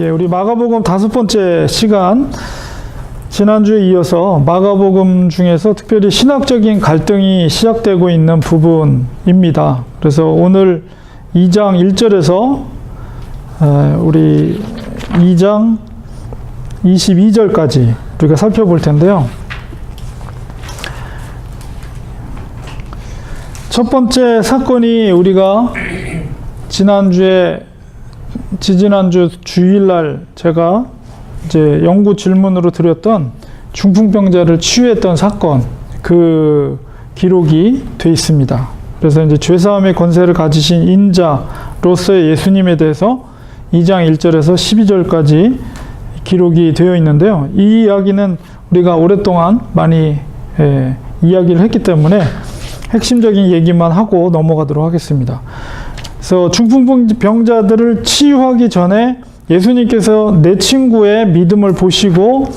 예, 우리 마가복음 5번째 시간, 지난주에 이어서 마가복음 중에서 특별히 신학적인 갈등이 시작되고 있는 부분입니다. 그래서 오늘 2장 1절에서 우리 2장 22절까지 우리가 살펴볼 텐데요. 첫 번째 사건이 우리가 지지난주 주일날 제가 이제 연구 질문으로 드렸던 중풍병자를 치유했던 사건, 그 기록이 돼 있습니다. 그래서 이제 죄사함의 권세를 가지신 인자로서의 예수님에 대해서 2장 1절에서 12절까지 기록이 되어 있는데요. 이 이야기는 우리가 오랫동안 많이 이야기를 했기 때문에 핵심적인 얘기만 하고 넘어가도록 하겠습니다. 그래서 중풍병자들을 치유하기 전에 예수님께서 내 친구의 믿음을 보시고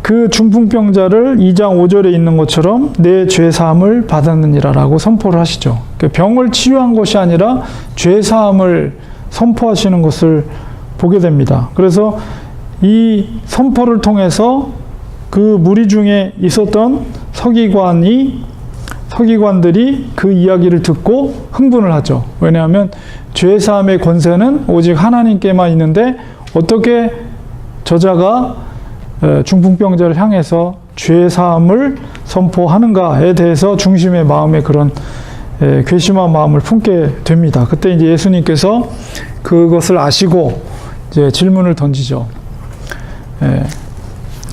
그 중풍병자를 2장 5절에 있는 것처럼 내 죄사함을 받았느니라 라고 선포를 하시죠. 그 병을 치유한 것이 아니라 죄사함을 선포하시는 것을 보게 됩니다. 그래서 이 선포를 통해서 그 무리 중에 있었던 서기관들이 그 이야기를 듣고 흥분을 하죠. 왜냐하면 죄사함의 권세는 오직 하나님께만 있는데 어떻게 저자가 중풍병자를 향해서 죄사함을 선포하는가에 대해서 중심의 마음에 그런 괘씸한 마음을 품게 됩니다. 그때 이제 예수님께서 그것을 아시고 이제 질문을 던지죠.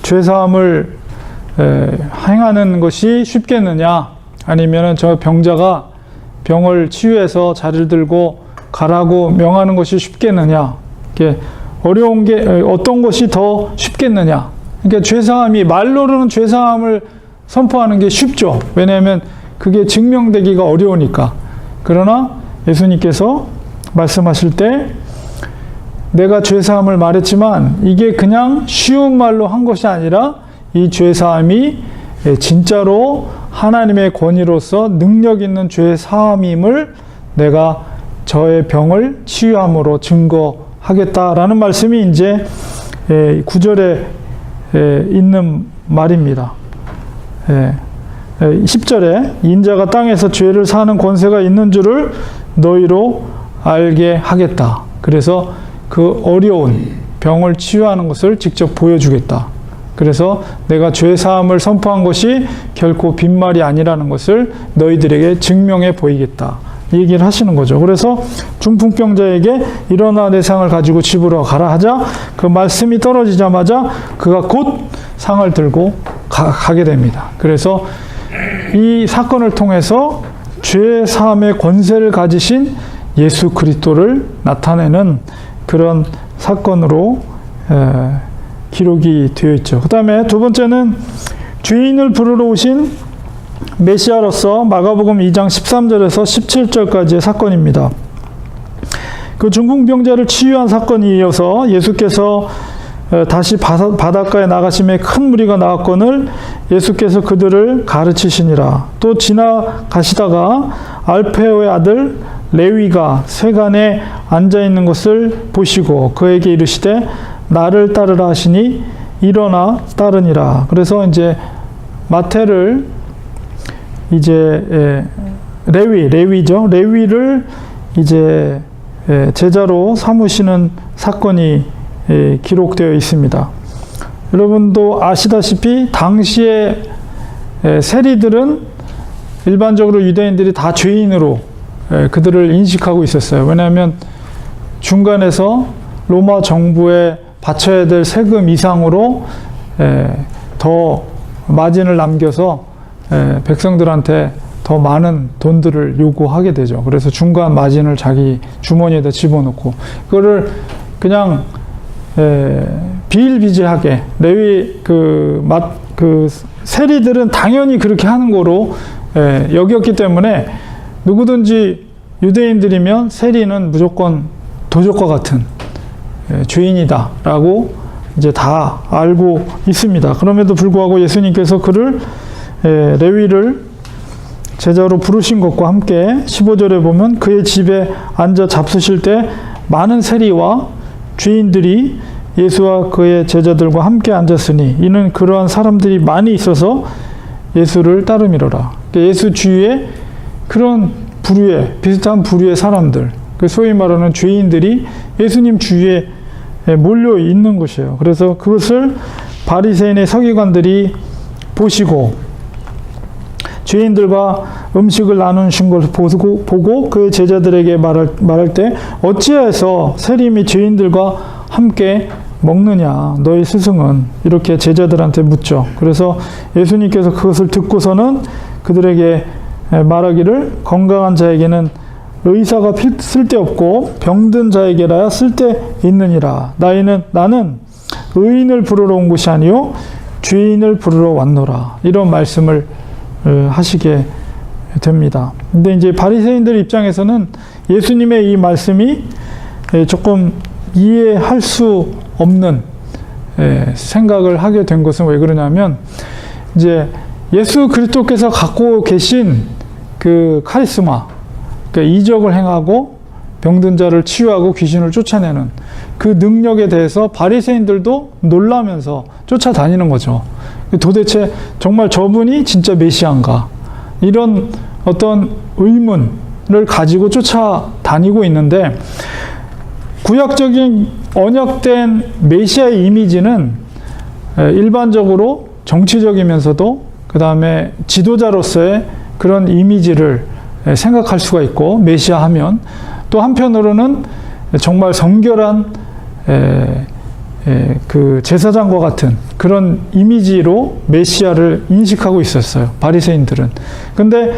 죄사함을 행하는 것이 쉽겠느냐? 아니면은 저 병자가 병을 치유해서 자리를 들고 가라고 명하는 것이 쉽겠느냐? 이게 어려운 게 어떤 것이 더 쉽겠느냐? 그러니까 죄사함이 말로는 죄사함을 선포하는 게 쉽죠. 왜냐하면 그게 증명되기가 어려우니까. 그러나 예수님께서 말씀하실 때 내가 죄사함을 말했지만 이게 그냥 쉬운 말로 한 것이 아니라 이 죄사함이 진짜로 하나님의 권위로서 능력 있는 죄 사함임을 내가 저의 병을 치유함으로 증거하겠다라는 말씀이 이제 9절에 있는 말입니다. 10절에 인자가 땅에서 죄를 사는 권세가 있는 줄을 너희로 알게 하겠다. 그래서 그 어려운 병을 치유하는 것을 직접 보여주겠다. 그래서 내가 죄사함을 선포한 것이 결코 빈말이 아니라는 것을 너희들에게 증명해 보이겠다. 이 얘기를 하시는 거죠. 그래서 중풍병자에게 일어나 내 상을 가지고 집으로 가라 하자 그 말씀이 떨어지자마자 그가 곧 상을 들고 가게 됩니다. 그래서 이 사건을 통해서 죄사함의 권세를 가지신 예수 그리스도를 나타내는 그런 사건으로 기록이 되어 있죠. 그 다음에 두 번째는 죄인을 부르러 오신 메시아로서 마가복음 2장 13절에서 17절까지의 사건입니다. 그 중풍병자를 치유한 사건이 이어서 예수께서 다시 바닷가에 나가심에 큰 무리가 나왔거늘 예수께서 그들을 가르치시니라. 또 지나가시다가 알페오의 아들 레위가 세간에 앉아있는 것을 보시고 그에게 이르시되 나를 따르라 하시니 일어나 따르니라. 그래서 이제 마태를 이제 레위죠. 레위를 이제 제자로 삼으시는 사건이 기록되어 있습니다. 여러분도 아시다시피 당시에 세리들은 일반적으로 유대인들이 다 죄인으로 그들을 인식하고 있었어요. 왜냐하면 중간에서 로마 정부에 바쳐야 될 세금 이상으로 더 마진을 남겨서 백성들한테 더 많은 돈들을 요구하게 되죠. 그래서 중간 마진을 자기 주머니에다 집어넣고 그거를 그냥 비일비재하게 레위 그 세리들은 당연히 그렇게 하는 거로 여겼기 때문에 누구든지 유대인들이면 세리는 무조건 도적과 같은 죄인이다라고 이제 다 알고 있습니다. 그럼에도 불구하고 예수님께서 그를 레위를 제자로 부르신 것과 함께 15절에 보면 그의 집에 앉아 잡수실 때 많은 세리와 죄인들이 예수와 그의 제자들과 함께 앉았으니 이는 그러한 사람들이 많이 있어서 예수를 따름이로라. 예수 주위에 그런 부류의 비슷한 부류의 사람들, 소위 말하는 죄인들이 예수님 주위에 몰려 있는 것이에요. 그래서 그것을 바리새인의 서기관들이 보시고 죄인들과 음식을 나누신 것을 보고 그의 제자들에게 말할 때 어찌해서 세림이 죄인들과 함께 먹느냐 너희 스승은, 이렇게 제자들한테 묻죠. 그래서 예수님께서 그것을 듣고서는 그들에게 말하기를 건강한 자에게는 의사가 쓸데없고 병든 자에게라야 쓸데있느니라. 나는 의인을 부르러 온 것이 아니요 죄인을 부르러 왔노라. 이런 말씀을 하시게 됩니다. 근데 이제 바리새인들 입장에서는 예수님의 이 말씀이 조금 이해할 수 없는 생각을 하게 된 것은 왜 그러냐면, 이제 예수 그리스도께서 갖고 계신 그 카리스마, 그러니까 이적을 행하고 병든 자를 치유하고 귀신을 쫓아내는 그 능력에 대해서 바리새인들도 놀라면서 쫓아다니는 거죠. 도대체 정말 저분이 진짜 메시아인가? 이런 어떤 의문을 가지고 쫓아다니고 있는데, 구약적인 언약된 메시아의 이미지는 일반적으로 정치적이면서도 그 다음에 지도자로서의 그런 이미지를 생각할 수가 있고, 메시아 하면 또 한편으로는 정말 성결한 그 제사장과 같은 그런 이미지로 메시아를 인식하고 있었어요, 바리새인들은. 근데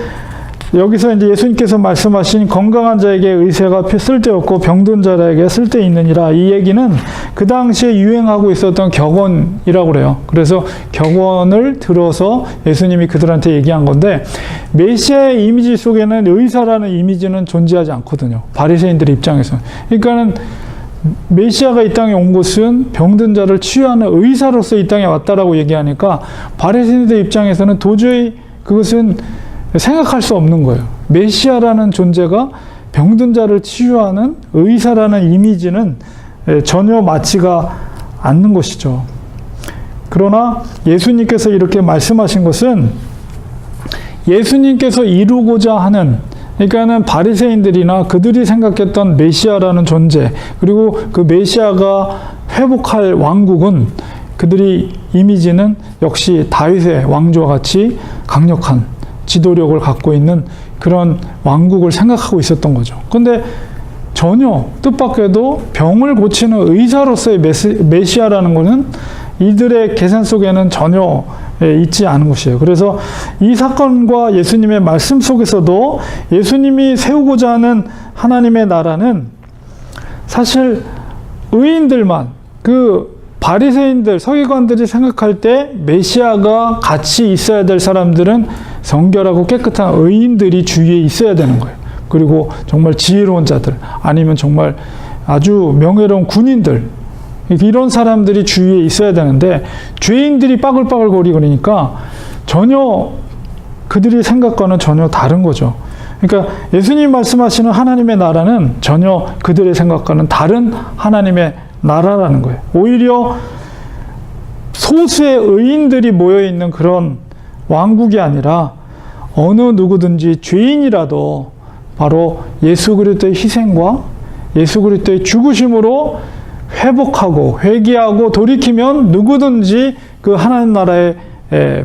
여기서 이제 예수님께서 말씀하신 건강한 자에게 의사가 쓸데없고 병든 자에게 쓸데있느니라, 이 얘기는 그 당시에 유행하고 있었던 격언이라고 그래요. 그래서 격언을 들어서 예수님이 그들한테 얘기한 건데, 메시아의 이미지 속에는 의사라는 이미지는 존재하지 않거든요, 바리새인들 입장에서. 그러니까는 메시아가 이 땅에 온 것은 병든 자를 치유하는 의사로서 이 땅에 왔다라고 얘기하니까 바리새인들 입장에서는 도저히 그것은 생각할 수 없는 거예요. 메시아라는 존재가 병든 자를 치유하는 의사라는 이미지는 전혀 맞지가 않는 것이죠. 그러나 예수님께서 이렇게 말씀하신 것은 예수님께서 이루고자 하는, 그러니까는 바리새인들이나 그들이 생각했던 메시아라는 존재, 그리고 그 메시아가 회복할 왕국은, 그들이 이미지는 역시 다윗의 왕조와 같이 강력한 지도력을 갖고 있는 그런 왕국을 생각하고 있었던 거죠. 근데 전혀 뜻밖에도 병을 고치는 의사로서의 메시아라는 것은 이들의 계산 속에는 전혀 있지 않은 것이에요. 그래서 이 사건과 예수님의 말씀 속에서도 예수님이 세우고자 하는 하나님의 나라는 사실 의인들만, 그 바리새인들, 서기관들이 생각할 때 메시아가 같이 있어야 될 사람들은 성결하고 깨끗한 의인들이 주위에 있어야 되는 거예요. 그리고 정말 지혜로운 자들, 아니면 정말 아주 명예로운 군인들, 이런 사람들이 주위에 있어야 되는데 죄인들이 빠글빠글 거리고 그러니까 전혀 그들이 생각과는 전혀 다른 거죠. 그러니까 예수님 말씀하시는 하나님의 나라는 전혀 그들의 생각과는 다른 하나님의 나라라는 거예요. 오히려 소수의 의인들이 모여있는 그런 왕국이 아니라 어느 누구든지 죄인이라도 바로 예수 그리스도의 희생과 예수 그리스도의 죽으심으로 회복하고 회개하고 돌이키면 누구든지 그 하나님 나라의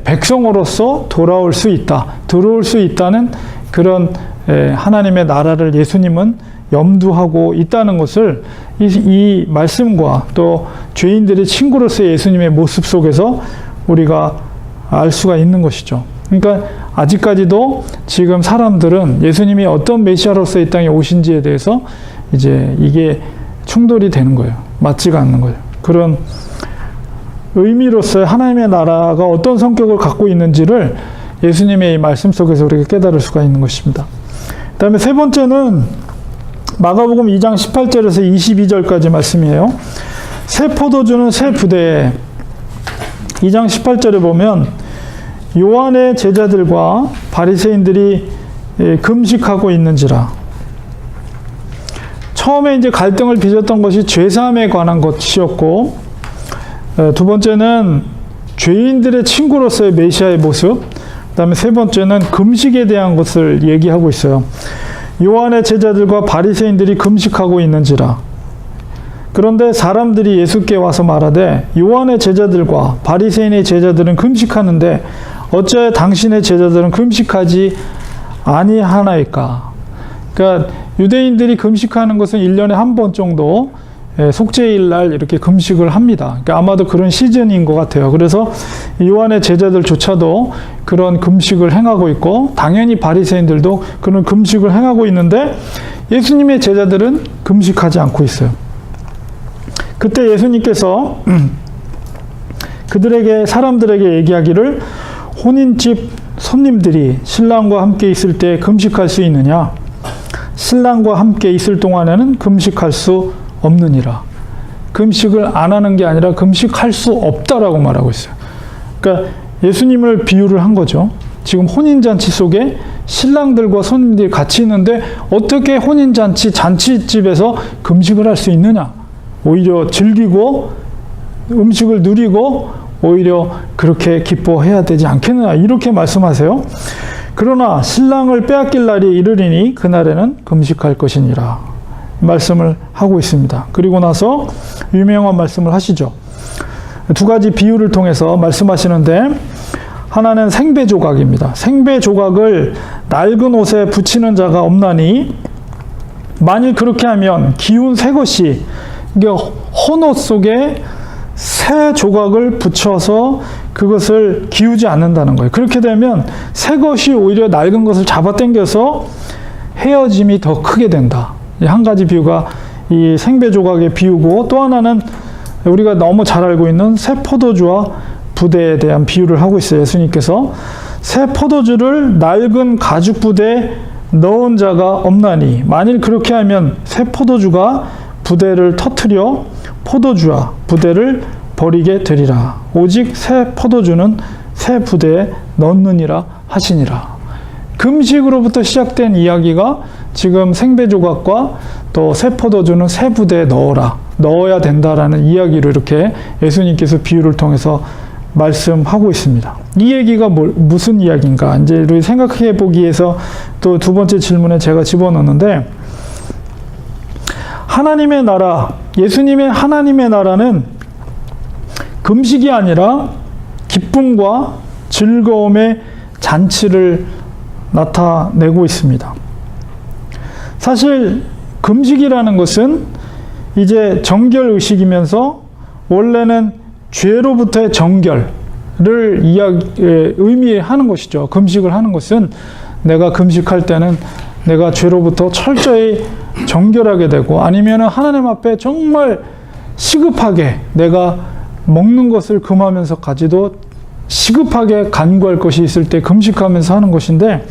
백성으로서 돌아올 수 있다, 들어올 수 있다는 그런 하나님의 나라를 예수님은 염두하고 있다는 것을 이 말씀과 또 죄인들의 친구로서의 예수님의 모습 속에서 우리가 알 수가 있는 것이죠. 그러니까 아직까지도 지금 사람들은 예수님이 어떤 메시아로서 이 땅에 오신지에 대해서 이제 이게 충돌이 되는 거예요. 맞지가 않는 거예요. 그런 의미로서의 하나님의 나라가 어떤 성격을 갖고 있는지를 예수님의 이 말씀 속에서 우리가 깨달을 수가 있는 것입니다. 그 다음에 세 번째는 마가복음 2장 18절에서 22절까지 말씀이에요. 새 포도주는 새 부대에, 2장 18절에 보면 요한의 제자들과 바리새인들이 금식하고 있는지라. 처음에 이제 갈등을 빚었던 것이 죄사함에 관한 것이었고, 두 번째는 죄인들의 친구로서의 메시아의 모습, 그다음에 세 번째는 금식에 대한 것을 얘기하고 있어요. 요한의 제자들과 바리새인들이 금식하고 있는지라. 그런데 사람들이 예수께 와서 말하되 요한의 제자들과 바리새인의 제자들은 금식하는데 어찌하여 당신의 제자들은 금식하지 아니하나이까. 그러니까 유대인들이 금식하는 것은 1년에 한 번 정도 속죄일 날 이렇게 금식을 합니다. 그러니까 아마도 그런 시즌인 것 같아요. 그래서 요한의 제자들조차도 그런 금식을 행하고 있고, 당연히 바리새인들도 그런 금식을 행하고 있는데 예수님의 제자들은 금식하지 않고 있어요. 그때 예수님께서 그들에게, 사람들에게 얘기하기를, 혼인집 손님들이 신랑과 함께 있을 때 금식할 수 있느냐? 신랑과 함께 있을 동안에는 금식할 수 없느니라. 금식을 안 하는 게 아니라 금식할 수 없다라고 말하고 있어요. 그러니까 예수님을 비유를 한 거죠. 지금 혼인잔치 속에 신랑들과 손님들이 같이 있는데 어떻게 혼인잔치, 잔치집에서 금식을 할 수 있느냐? 오히려 즐기고 음식을 누리고 오히려 그렇게 기뻐해야 되지 않겠느냐, 이렇게 말씀하세요. 그러나 신랑을 빼앗길 날이 이르리니 그날에는 금식할 것이니라 말씀을 하고 있습니다. 그리고 나서 유명한 말씀을 하시죠. 두 가지 비유를 통해서 말씀하시는데, 하나는 생배 조각입니다. 생배 조각을 낡은 옷에 붙이는 자가 없나니 만일 그렇게 하면 기운 새 것이, 헌옷 속에 새 조각을 붙여서 그것을 기우지 않는다는 거예요. 그렇게 되면 새 것이 오히려 낡은 것을 잡아당겨서 헤어짐이 더 크게 된다. 한 가지 비유가 이 생배 조각의 비유고, 또 하나는 우리가 너무 잘 알고 있는 새 포도주와 부대에 대한 비유를 하고 있어요. 예수님께서 새 포도주를 낡은 가죽 부대에 넣은 자가 없나니 만일 그렇게 하면 새 포도주가 부대를 터뜨려 포도주와 부대를 버리게 되리라. 오직 새 포도주는 새 부대에 넣느니라 하시니라. 금식으로부터 시작된 이야기가 지금 생배 조각과 또 새 포도주는 새 부대에 넣어야 된다라는 이야기로 이렇게 예수님께서 비유를 통해서 말씀하고 있습니다. 이 얘기가 무슨 이야기인가? 이제 우리 생각해 보기 위해서 또 두 번째 질문에 제가 집어넣는데, 하나님의 나라, 예수님의 하나님의 나라는 금식이 아니라 기쁨과 즐거움의 잔치를 나타내고 있습니다. 사실 금식이라는 것은 이제 정결 의식이면서 원래는 죄로부터의 정결을 의미하는 것이죠. 금식을 하는 것은 내가 금식할 때는 내가 죄로부터 철저히 정결하게 되고, 아니면 하나님 앞에 정말 시급하게 내가 먹는 것을 금하면서까지도 시급하게 간구할 것이 있을 때 금식하면서 하는 것인데,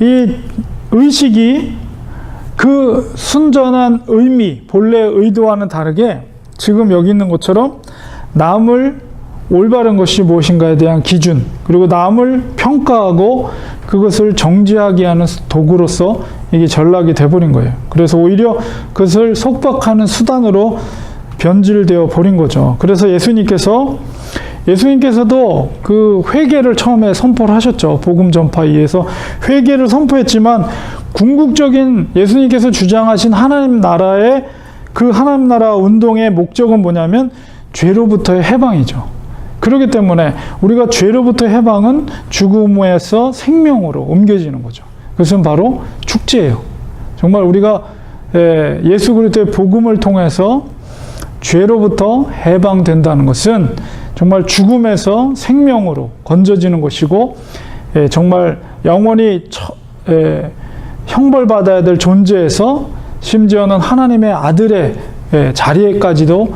이 의식이 그 순전한 의미, 본래의 의도와는 다르게 지금 여기 있는 것처럼 남을 올바른 것이 무엇인가에 대한 기준, 그리고 남을 평가하고 그것을 정죄하게 하는 도구로서 이게 전락이 돼버린 거예요. 그래서 오히려 그것을 속박하는 수단으로 변질되어 버린 거죠. 그래서 예수님께서도 그 회개를 처음에 선포를 하셨죠. 복음 전파에 의해서 회개를 선포했지만, 궁극적인 예수님께서 주장하신 하나님 나라의 그 하나님 나라 운동의 목적은 뭐냐면 죄로부터의 해방이죠. 그렇기 때문에 우리가 죄로부터 해방은 죽음에서 생명으로 옮겨지는 거죠. 그것은 바로 축제예요. 정말 우리가 예수 그리스도의 복음을 통해서 죄로부터 해방된다는 것은 정말 죽음에서 생명으로 건져지는 것이고, 정말 영원히 형벌받아야 될 존재에서 심지어는 하나님의 아들의 자리에까지도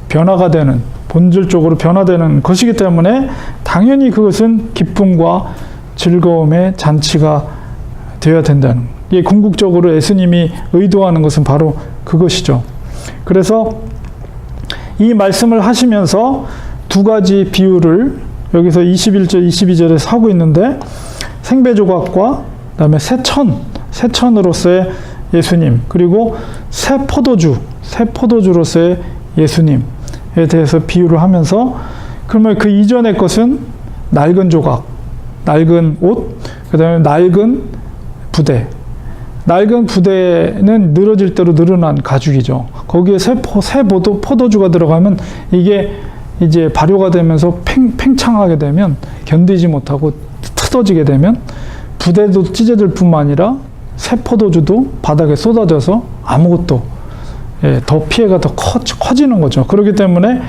변화가 되는, 본질적으로 변화되는 것이기 때문에 당연히 그것은 기쁨과 즐거움의 잔치가 되어야 된다는, 이게 궁극적으로 예수님이 의도하는 것은 바로 그것이죠. 그래서 이 말씀을 하시면서 두 가지 비유를 여기서 21절, 22절에 하고 있는데, 생배 조각과 그다음에 새천으로서의 예수님, 그리고 새 포도주로서의 예수님에 대해서 비유를 하면서, 그러면 그 이전의 것은 낡은 조각, 낡은 옷, 그 다음에 낡은 부대. 낡은 부대는 늘어질 대로 늘어난 가죽이죠. 거기에 새 포도주가 들어가면 이게 이제 발효가 되면서 팽창하게 되면, 견디지 못하고 뜯어지게 되면 부대도 찢어질 뿐만 아니라 새 포도주도 바닥에 쏟아져서 아무것도, 더 피해가 더 커지는 거죠. 그렇기 때문에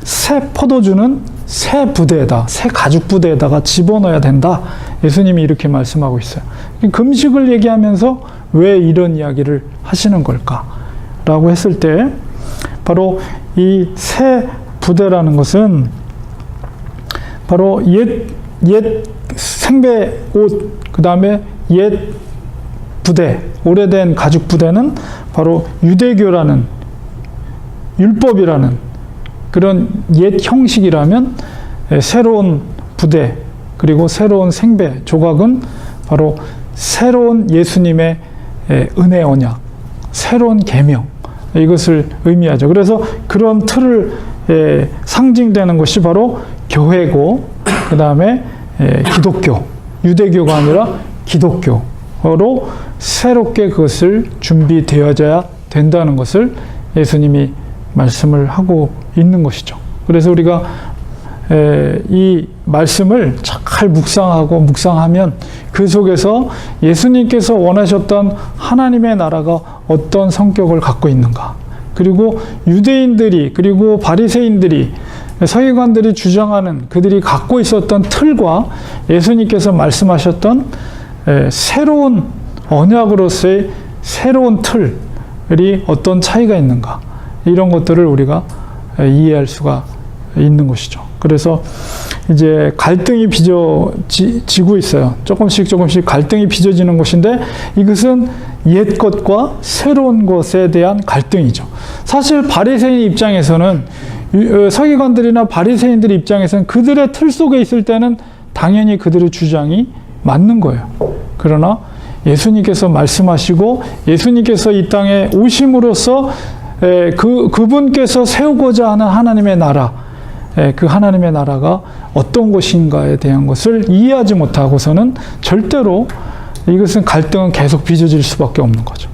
새 포도주는 새 부대에다, 새 가죽 부대에다가 집어넣어야 된다. 예수님이 이렇게 말씀하고 있어요. 금식을 얘기하면서 왜 이런 이야기를 하시는 걸까? 라고 했을 때, 바로 이 새 부대라는 것은 바로 옛 생배 옷, 그 다음에 옛 부대, 오래된 가죽 부대는 바로 유대교라는, 율법이라는 그런 옛 형식이라면, 새로운 부대, 그리고 새로운 생배, 조각은 바로 새로운 예수님의 은혜 언약, 새로운 계명, 이것을 의미하죠. 그래서 그런 틀을 상징되는 것이 바로 교회고, 그 다음에 기독교, 유대교가 아니라 기독교로 새롭게 그것을 준비되어져야 된다는 것을 예수님이 말씀을 하고 있는 것이죠. 그래서 우리가 이 말씀을 잘 묵상하면 그 속에서 예수님께서 원하셨던 하나님의 나라가 어떤 성격을 갖고 있는가, 그리고 유대인들이, 그리고 바리새인들이, 서기관들이 주장하는, 그들이 갖고 있었던 틀과 예수님께서 말씀하셨던 새로운 언약으로서의 새로운 틀이 어떤 차이가 있는가, 이런 것들을 우리가 이해할 수가 있는 것이죠. 그래서 이제 갈등이 빚어지고 있어요. 조금씩 갈등이 빚어지는 것인데, 이것은 옛 것과 새로운 것에 대한 갈등이죠. 사실 바리새인 입장에서는, 서기관들이나 바리새인들 입장에서는 그들의 틀 속에 있을 때는 당연히 그들의 주장이 맞는 거예요. 그러나 예수님께서 말씀하시고, 예수님께서 이 땅에 오심으로써 그분께서 세우고자 하는 하나님의 나라, 그 하나님의 나라가 어떤 것인가에 대한 것을 이해하지 못하고서는 절대로 이것은 갈등은 계속 빚어질 수밖에 없는 거죠.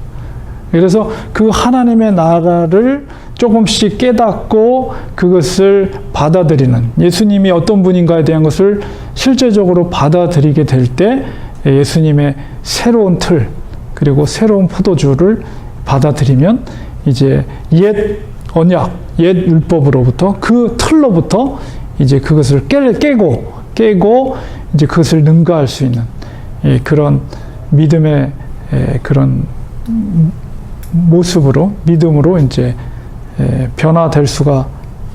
그래서 그 하나님의 나라를 조금씩 깨닫고 그것을 받아들이는, 예수님이 어떤 분인가에 대한 것을 실제적으로 받아들이게 될 때 예수님의 새로운 틀, 그리고 새로운 포도주를 받아들이면 이제 옛 언약, 옛 율법으로부터, 그 틀로부터 이제 그것을 깨고 이제 그것을 능가할 수 있는 그런 믿음의 그런 모습으로, 믿음으로 이제 변화될 수가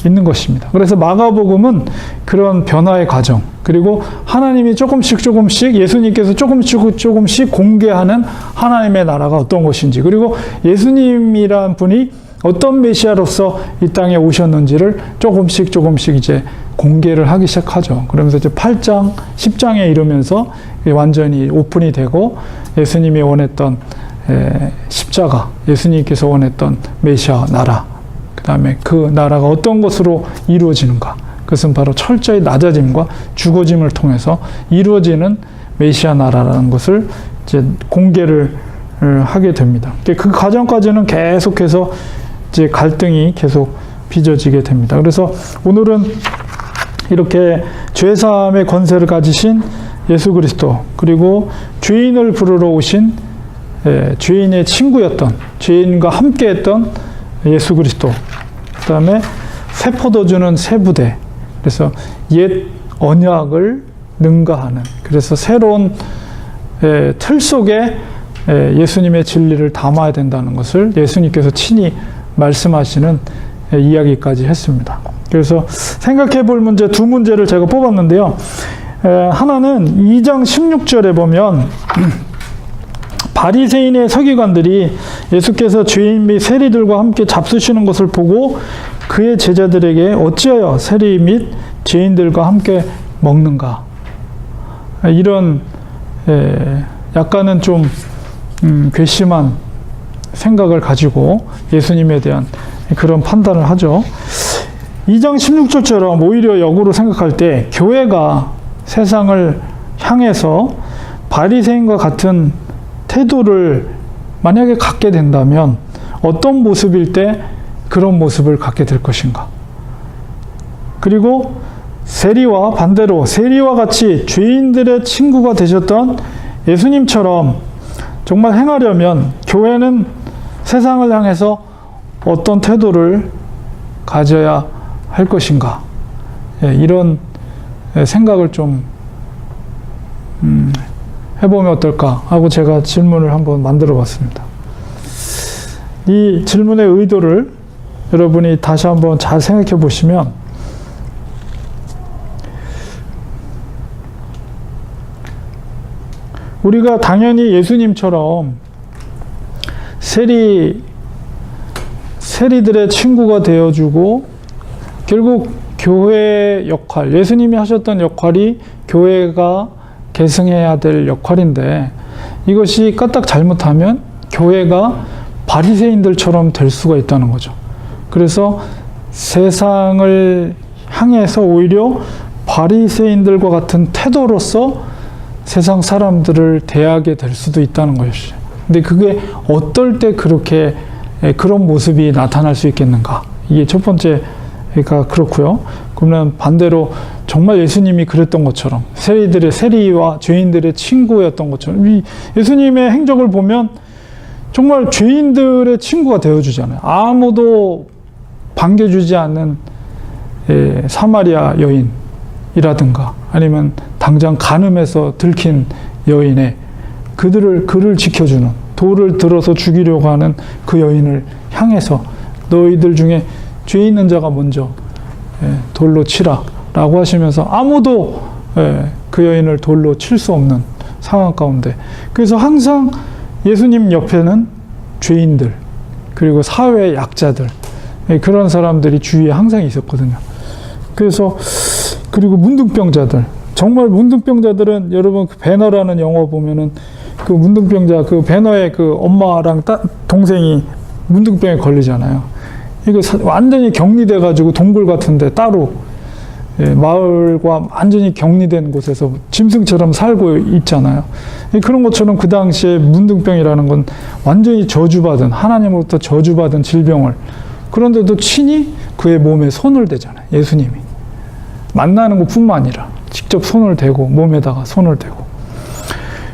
있는 것입니다. 그래서 마가복음은 그런 변화의 과정, 그리고 하나님이 조금씩 예수님께서 조금씩 공개하는 하나님의 나라가 어떤 것인지, 그리고 예수님이란 분이 어떤 메시아로서 이 땅에 오셨는지를 조금씩 이제 공개를 하기 시작하죠. 그러면서 이제 8장, 10장에 이르면서 완전히 오픈이 되고, 예수님이 원했던 십자가, 예수님께서 원했던 메시아 나라, 그 다음에 그 나라가 어떤 것으로 이루어지는가, 그것은 바로 철저히 낮아짐과 죽어짐을 통해서 이루어지는 메시아 나라라는 것을 이제 공개를 하게 됩니다. 그 과정까지는 계속해서 이제 갈등이 계속 빚어지게 됩니다. 그래서 오늘은 이렇게 죄사함의 권세를 가지신 예수 그리스도, 그리고 죄인을 부르러 오신 죄인의 친구였던, 죄인과 함께했던 예수 그리스도, 그 다음에 새 포도주는 새 부대, 그래서 옛 언약을 능가하는, 그래서 새로운 틀 속에 예수님의 진리를 담아야 된다는 것을 예수님께서 친히 말씀하시는 이야기까지 했습니다. 그래서 생각해 볼 문제, 두 문제를 제가 뽑았는데요. 하나는 2장 16절에 보면 바리새인의 서기관들이 예수께서 죄인 및 세리들과 함께 잡수시는 것을 보고 그의 제자들에게 어찌하여 세리 및 죄인들과 함께 먹는가, 이런 약간은 좀 괘씸한 생각을 가지고 예수님에 대한 그런 판단을 하죠. 2장 16절처럼 오히려 역으로 생각할 때 교회가 세상을 향해서 바리새인과 같은 태도를 만약에 갖게 된다면 어떤 모습일 때 그런 모습을 갖게 될 것인가. 그리고 세리와 반대로 세리와 같이 죄인들의 친구가 되셨던 예수님처럼 정말 행하려면 교회는 세상을 향해서 어떤 태도를 가져야 할 것인가. 이런 생각을 좀 해보면 어떨까 하고 제가 질문을 한번 만들어 봤습니다. 이 질문의 의도를 여러분이 다시 한번 잘 생각해 보시면 우리가 당연히 예수님처럼 세리들의 친구가 되어주고 결국 교회의 역할, 예수님이 하셨던 역할이 교회가 계승해야 될 역할인데 이것이 까딱 잘못하면 교회가 바리새인들처럼 될 수가 있다는 거죠. 그래서 세상을 향해서 오히려 바리새인들과 같은 태도로서 세상 사람들을 대하게 될 수도 있다는 것이죠. 근데 그게 어떨 때 그렇게 그런 모습이 나타날 수 있겠는가? 이게 첫 번째가 그렇고요. 그러면 반대로 정말 예수님이 그랬던 것처럼 세리와 죄인들의 친구였던 것처럼 이 예수님의 행적을 보면 정말 죄인들의 친구가 되어주잖아요. 아무도 반겨주지 않는 사마리아 여인이라든가 아니면 당장 간음해서 들킨 여인의 그를 지켜주는 돌을 들어서 죽이려고 하는 그 여인을 향해서 너희들 중에 죄 있는 자가 먼저 돌로 치라 라고 하시면서 아무도 그 여인을 돌로 칠 수 없는 상황 가운데 그래서 항상 예수님 옆에는 죄인들 그리고 사회의 약자들 그런 사람들이 주위에 항상 있었거든요. 그래서 그리고 문둥병자들 정말 문둥병자들은 여러분 그 배너라는 영화 보면은 그 문둥병자 그 배너의 그 엄마랑 동생이 문둥병에 걸리잖아요. 이거 완전히 격리돼 가지고 동굴 같은데 따로 마을과 완전히 격리된 곳에서 짐승처럼 살고 있잖아요. 그런 것처럼 그 당시에 문둥병이라는 건 완전히 저주받은 하나님으로부터 저주받은 질병을 그런데도 친히 그의 몸에 손을 대잖아요. 예수님이 만나는 것뿐만 아니라 직접 손을 대고 몸에다가 손을 대고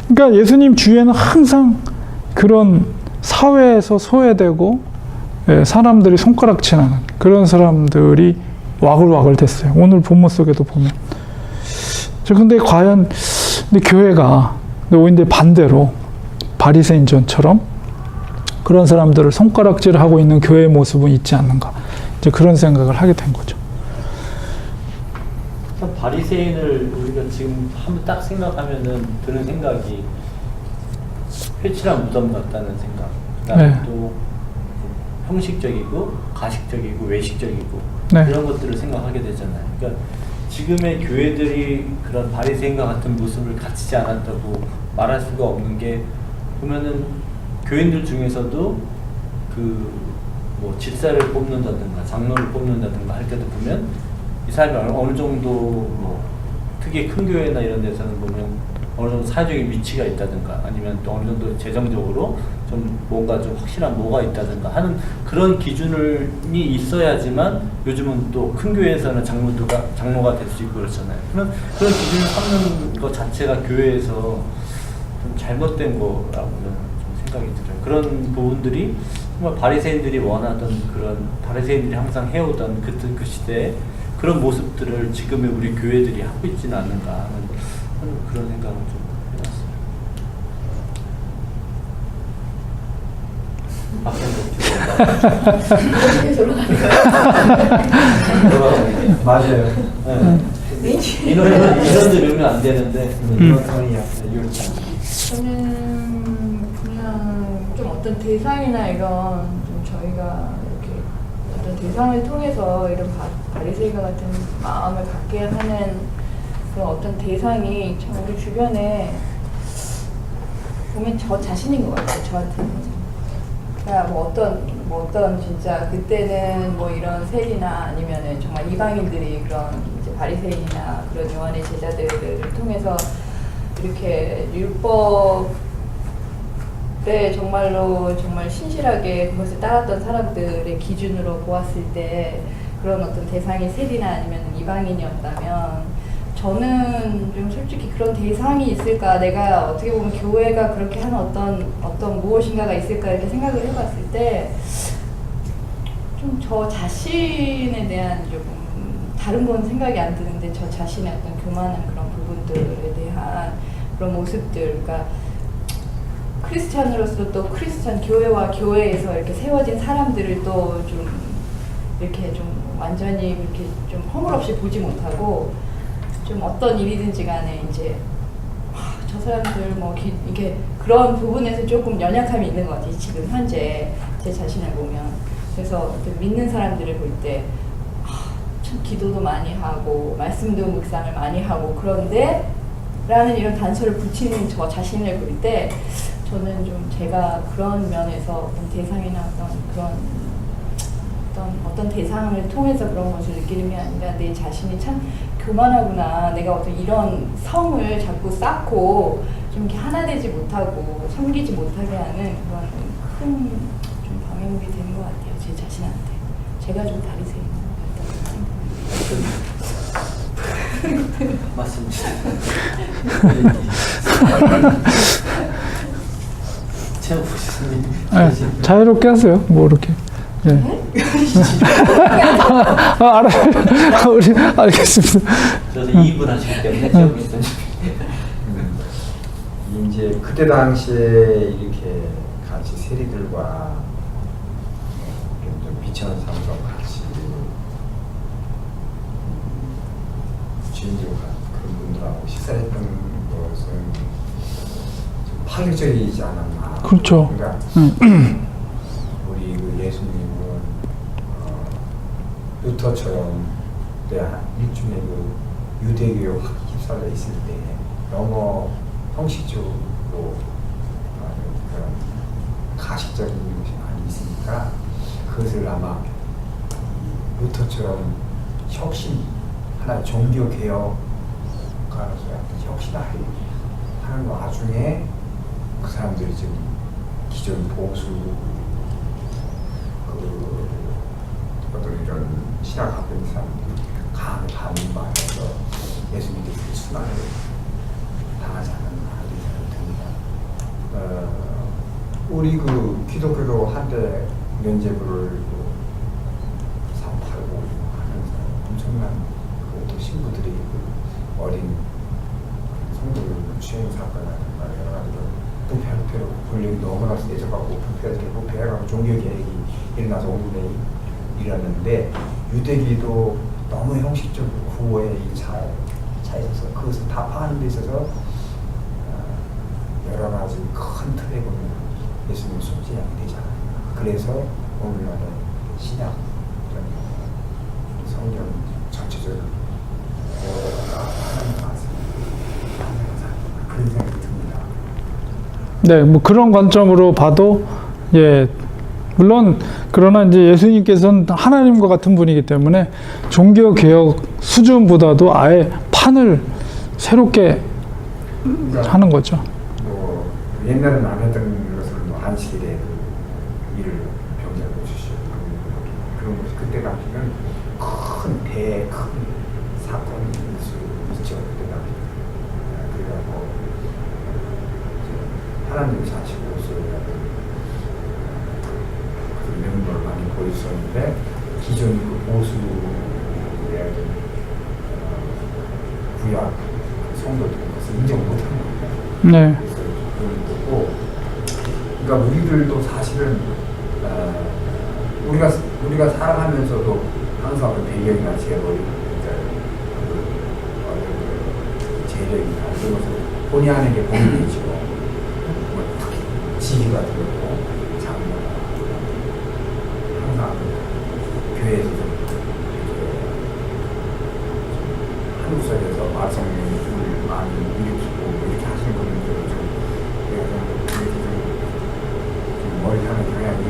그러니까 예수님 주위에는 항상 그런 사회에서 소외되고 사람들이 손가락질하는 그런 사람들이 와글와글 됐어요. 오늘 본문 속에도 보면. 근데 과연 근데 교회가 오히려 반대로 바리새인전처럼 그런 사람들을 손가락질하고 있는 교회의 모습은 있지 않는가. 이제 그런 생각을 하게 된 거죠. 바리새인을 우리가 지금 한번 딱 생각하면은 드는 생각이 회칠한 무덤 같다는 생각. 그다음에 또 형식적이고 가식적이고 외식적이고 이런 것들을 생각하게 되잖아요. 그러니까 지금의 교회들이 그런 바리새인과 같은 모습을 갖추지 않았다고 말할 수가 없는 게 보면은 교인들 중에서도 그 뭐 집사를 뽑는다든가 장로를 뽑는다든가 할 때도 보면 이 사람이 어느 정도 뭐 특히 큰 교회나 이런 데서는 보면 어느 정도 사회적인 위치가 있다든가 아니면 또 어느 정도 재정적으로 좀 뭔가 좀 확실한 뭐가 있다든가 하는 그런 기준이 있어야지만 요즘은 또 큰 교회에서는 장로가 될 수 있고 그렇잖아요. 그런 기준을 삼는 것 자체가 교회에서 좀 잘못된 거라고 좀 생각이 들어요. 그런 부분들이 정말 바리새인들이 원하던 그런 바리새인들이 항상 해오던 그 시대에 그런 모습들을 지금의 우리 교회들이 하고 있지는 않는가 하는 그런 생각을 좀 해봤어요. 맞아요. 인원도 몇명 안 되는데 그런 상황이 이렇지 않습니다. 저는 그냥 좀 어떤 대상이나 이런 좀 저희가 이렇게 어떤 대상을 통해서 이런 바리새인과 같은 마음을 갖게 하는 그런 어떤 대상이 참 우리 주변에 보면 저 자신인 것 같아요. 저한테는 그러니까 뭐 어떤 진짜 그때는 뭐 이런 세리나 아니면은 정말 이방인들이 그런 이제 바리새인이나 그런 요한의 제자들을 통해서 이렇게 율법에 정말로 정말 신실하게 그것을 따랐던 사람들의 기준으로 보았을 때 그런 어떤 대상이 세리나 아니면 이방인이었다면 저는 좀 솔직히 그런 대상이 있을까, 내가 어떻게 보면 교회가 그렇게 하는 어떤 무엇인가가 있을까 이렇게 생각을 해봤을 때 좀 저 자신에 대한 조금 다른 건 생각이 안 드는데 저 자신의 어떤 교만한 그런 부분들에 대한 그런 모습들, 그러니까 크리스찬으로서 또 크리스찬 교회와 교회에서 이렇게 세워진 사람들을 또 좀 이렇게 좀 완전히 이렇게 좀 허물없이 보지 못하고 좀 어떤 일이든지 간에 이제 저 사람들 뭐 이게 그런 부분에서 조금 연약함이 있는 것 같아요. 지금 현재 제 자신을 보면. 그래서 믿는 사람들을 볼 때 참 기도도 많이 하고 말씀도 묵상을 많이 하고 그런데 라는 이런 단서를 붙이는 저 자신을 볼 때 저는 좀 제가 그런 면에서 어떤 대상이나 어떤 대상을 통해서 그런 것을 느끼는 게 아니라 내 자신이 참 교만하구나. 내가 어떤 이런 성을 자꾸 쌓고 좀 이렇게 하나 되지 못하고 섬기지 못하게 하는 그런 큰 좀 방해물이 되는 것 같아요. 제 자신한테. 제가 좀 바리새인 같다고 맞습니다. 최욱 교수님. 네, 자유롭게 하세요. 뭐 이렇게. 네. 알아요. 우리 알겠습니다. 저도 2분 하시기 때문에 최욱 교수님. 이제 그때 당시에 이렇게 같이 세리들과 좀 비천한 사람과 같이 주인지고 그런 분들하고 식사했던 것은 좀 파격적이지 않았나. 그렇죠. 그러니까 우리 그 예수님은 루터처럼 일종의 그 유대교 휩싸여 있을 때 너무 형식적으로 그런 가식적인 것이 많이 있으니까 그것을 아마 루터처럼 혁신, 하나의 종교 개혁가로서 혁신하는 와중에 그 사람들이 지금 기존 보수 어떤 이런 신앙 갖고 있는 사람들이 강하게 반발해서 예수님께서 순환을 당하지 않았나 이런 생각이 듭니다. 우리 그 기독교도 한때 면죄부를 사업하고 하면서 엄청난 그 신부들이 그 어린 성도를 추행 사건이라든가 여러 가지로 부패로 권력이 너무나 세져가고 부패해가고 종교 개혁이 일어나서 오늘에 일어났는데 유대기도 너무 형식적으로 구호에 차 있어서 그것을 타파하는 데 있어서 여러 가지 큰 틀에 보면 예수님 속죄양이 되지 않았나. 그래서 오늘날의 신약 성경 전체적으로 하나님 말씀 그런 생각이 듭니다. 네, 뭐 그런 관점으로 봐도 예. 물론 그러나 이제 예수님께서는 하나님과 같은 분이기 때문에 종교 개혁 수준보다도 아예 판을 새롭게 하는 거죠. 뭐 옛날에는 안 했던 것을 뭐 안식일에 그 일을 병자로 주시고 그런 것이 그때 당시는 큰 사건이 있죠. 그때 당시. 그래갖고 하나님의 45세라는 명령을 많이 보였었는데 기존 그 보수의 구약 성도들 그것을 인정 못하는 겁니다. 네. 그런 거고, 그러니까 우리들도 사실은 우리가 살아가면서도 항상 그 배경이나 재벌이 재력이나 이런 것을 본의 아니게 보게 되죠. 뭐 특히 지휘 같은 것도 항상 교회에서 한국 사회에서 말썽을 많이 일으키고 이렇게 하시는 분들은 좀 머리 하는 경향이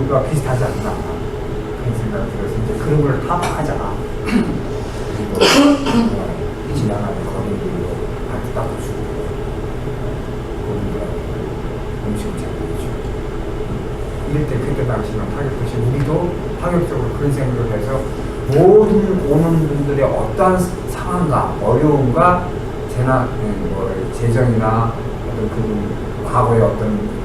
우리가 비슷하지 않나 그런 생각이 들어서 이제 그런 걸 타파하자. 그리고 지나가는 거리들로 밥 닦아주고 거기가 음식을 잘해주고 이럴 때 그때 당시는 파격도시 우리도 파격적으로 그런 생각을 해서 모든 오는 분들의 어떠한 상황과 어려움과 재나 뭐 재정이나 어떤 그 과거의 어떤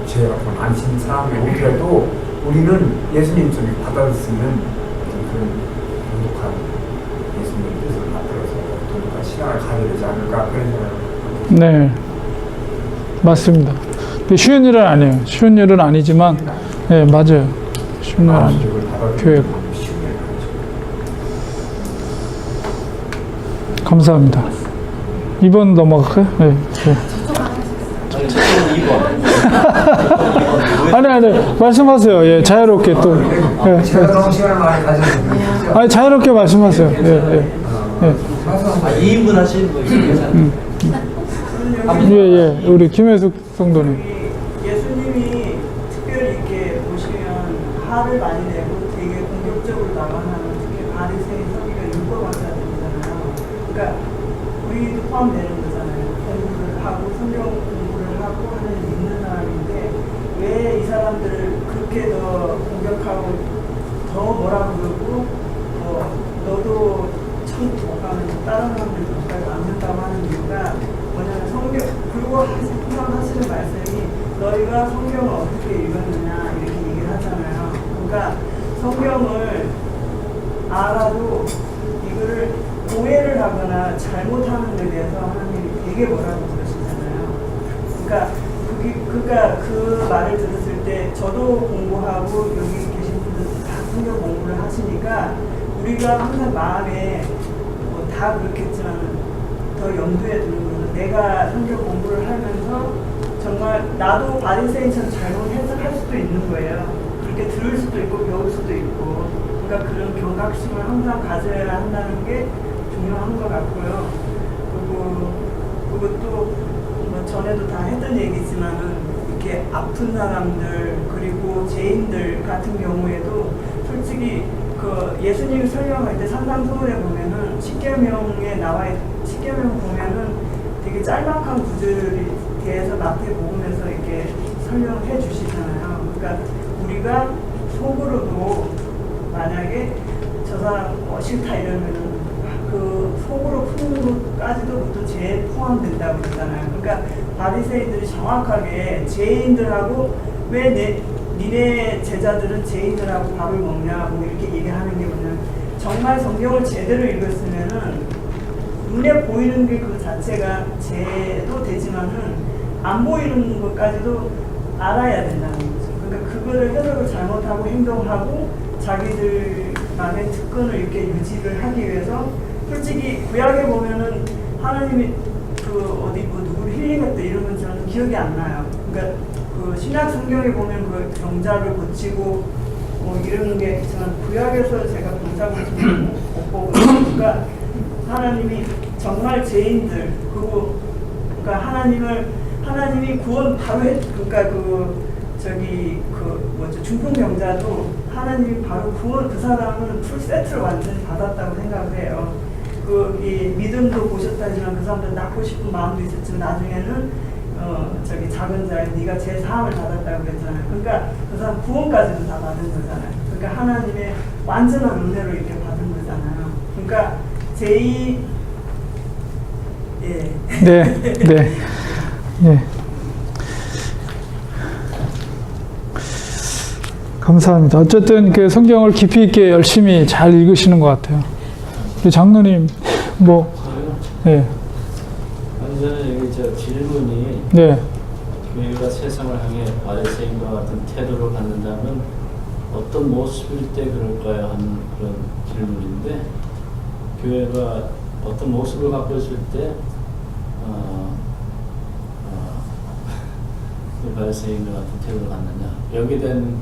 죄 같은 걸 안 진 사람이 오더라도 우리는 예수님 쪽에 받아들 수 있는 어떤 그런 돈독한 예수님의 뜻을 받들어서 돈독한 시간을 가져야 되지 않을까 그런 생각을 합니다. 네, 맞습니다. 쉬운 일은 아니에요. 쉬운 일은 아니지만, 네, 맞아요. 쉬운 일은 아니죠. 교회가. 감사합니다. 2번 넘어갈까요? 네. 네. 아니, 말씀하세요. 예, 자유롭게 또. 예, 제가 너무 시간을 많이 가졌는데 아니, 자유롭게 말씀하세요. 예, 예. 예. 2인분 하시는 거 있으면 예, 예. 우리 김혜숙 성도님. 예수님이 특별히 이렇게 보시면 화를 많이 내고 되게 공격적으로 나가는 특히 바리새인 서기가 율법학자들이잖아요. 그러니까 우리도 포함되는 거잖아요. 공부를 하고 성경 공부를 하고 하는 있는 사람인데 왜 이 사람들을 그렇게 더 공격하고 더 뭐라 그러고 너도 천국 못 가면 다른 사람들 못가고 안 된다고 하는 이유가 뭐냐면 성경 그리고 항상 하시는 말씀이 너희가 성경을 어떻게 읽었느냐 이렇게 얘기를 하잖아요. 그러니까 성경을 알아도 이거를 오해를 하거나 잘못하는 데 대해서 하나님이 되게 뭐라고 그러시잖아요. 그러니까 그 말을 들었을 때 저도 공부하고 여기 계신 분들 다 성경 공부를 하시니까 우리가 항상 마음에 다 그렇겠지만 더 염두에 두는 거는 내가 성경 공부를 하면서 정말 나도 바리새인처럼 잘못 해석할 수도 있는 거예요. 그렇게 들을 수도 있고 배울 수도 있고 그러니까 그런 경각심을 항상 가져야 한다는 게 중요한 것 같고요. 그리고 또 뭐 전에도 다 했던 얘기지만은 이렇게 아픈 사람들 그리고 죄인들 같은 경우에도 솔직히 그 예수님이 설명할 때 산상수훈에 보면은 십계명에 십계명 보면은 되게 짤막한 구절에 대해서 마태복음에서 이렇게 설명해 주시잖아요. 그러니까 우리가 속으로도 만약에 저 사람 싫다 이러면은 그 속으로 푸는 것까지도 그것도 죄에 포함된다고 그러잖아요. 그러니까 바리새인들이 정확하게 죄인들하고 왜 니네 제자들은 죄인들하고 밥을 먹냐 뭐 이렇게 얘기하는 게 뭐냐면 정말 성경을 제대로 읽었으면은 눈에 보이는 게 그 자체가 죄도 되지만은 안 보이는 것까지도 알아야 된다는 거죠. 그러니까 그거를 해석을 잘못하고 행동하고 자기들만의 특권을 이렇게 유지를 하기 위해서 솔직히 구약에 보면은 하나님이 누구를 힐링했다 이런 건 저는 기억이 안 나요. 그러니까 그 신약 성경에 보면 그 병자를 고치고 뭐 이런 게 있지만 구약에서 제가 병자를 못 보고 그러니까 하나님이 정말 죄인들 그러니까 하나님이 구원 바로 그러니까 중풍병자도 하나님이 바로 구원 그 사람은 풀 세트를 완전히 받았다고 생각을 해요. 이 믿음도 보셨다지만 그 사람들 낳고 싶은 마음도 있었지만 나중에는 작은 자에 네가 제 사함을 받았다고 그랬잖아요. 그러니까 그 사람 구원까지도 다 받은 거잖아요. 그러니까 하나님의 완전한 은혜로 이렇게 받은 거잖아요. 그러니까 네. 감사합니다. 어쨌든 그 성경을 깊이 있게 열심히 잘 읽으시는 것 같아요. 우리 장로님 네. 저는 여기 질문이 네. 교회가 세상을 향해 바리새인과 같은 태도를 갖는다면 어떤 모습일 때 그럴까요? 하는 그런 질문인데 교회가 어떤 모습을 갖고 있을 때 바리새인과 같은 태도를 갖느냐 여기에 대한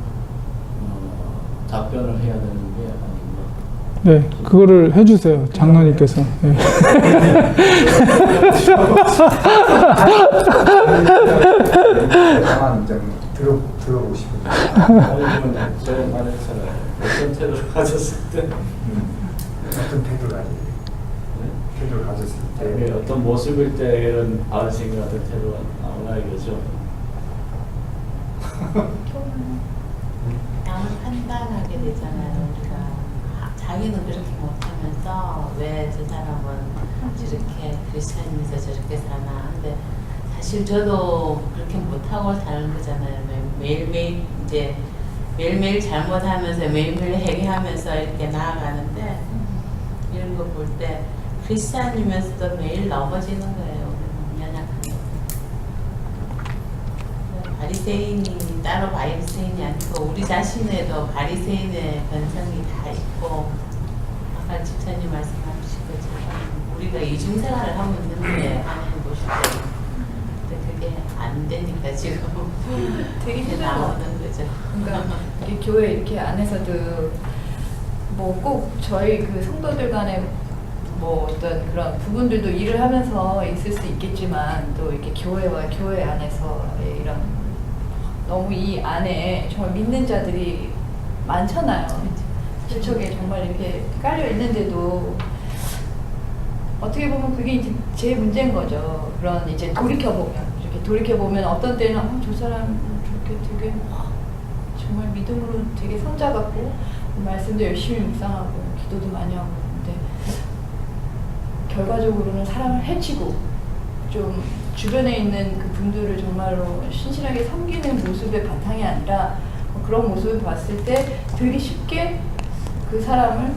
답변을 해야 되는 게 아닌가. 네, 그거를 해주세요, 장로님께서. 네. 다만 좀 들어보고 싶은 아니면 제가 말했잖아요. 어떤 태도를 가졌을 때, 어떤 태도를 가지? 태도를 가졌을 왜 때 어떤 모습일 때 이런 바리새인 같은 태도가 나오나 이거죠. 남을 판단하게 되잖아요. 우리가 자기는 그렇게 못하면서 왜 저 사람은 저렇게 크리스천이면서 저렇게 사나. 근데 사실 저도 그렇게 못하고 사는 거잖아요. 매일매일 이제 매일매일 잘못하면서 매일매일 회개하면서 이렇게 나아가는데 이런 거 볼 때 크리스천이면서도 매일 넘어지는 거예요. 우리는 연약한 거. 바리새인이 따로 바리새인이 아니고 우리 자신에도 바리새인의 본성이 다 있고 아까 집사님 말씀하신 것처럼 우리가 이중생활을 하고 있는데 하나님 보실 때 근데 그게 안 되니까 지금 되게 이제 힘들어요. 나오는 거죠. 그러니까 이 교회 이렇게 안에서도 뭐 꼭 저희 그 성도들 간에 뭐 어떤 그런 부분들도 일을 하면서 있을 수 있겠지만 또 이렇게 교회와 교회 안에서의 이런 너무 이 안에 정말 믿는 자들이 많잖아요. 저쪽에 정말 이렇게 깔려 있는데도 어떻게 보면 그게 이제 제 문제인 거죠. 그런 이제 이렇게 돌이켜 보면 어떤 때는 저 사람 저렇게 되게 정말 믿음으로 되게 손잡았고 말씀도 열심히 묵상하고 기도도 많이 하고 근데 결과적으로는 사람을 해치고 좀 주변에 있는 그 분들을 정말로 신실하게 섬기는 모습의 바탕이 아니라 그런 모습을 봤을 때 되게 쉽게 그 사람을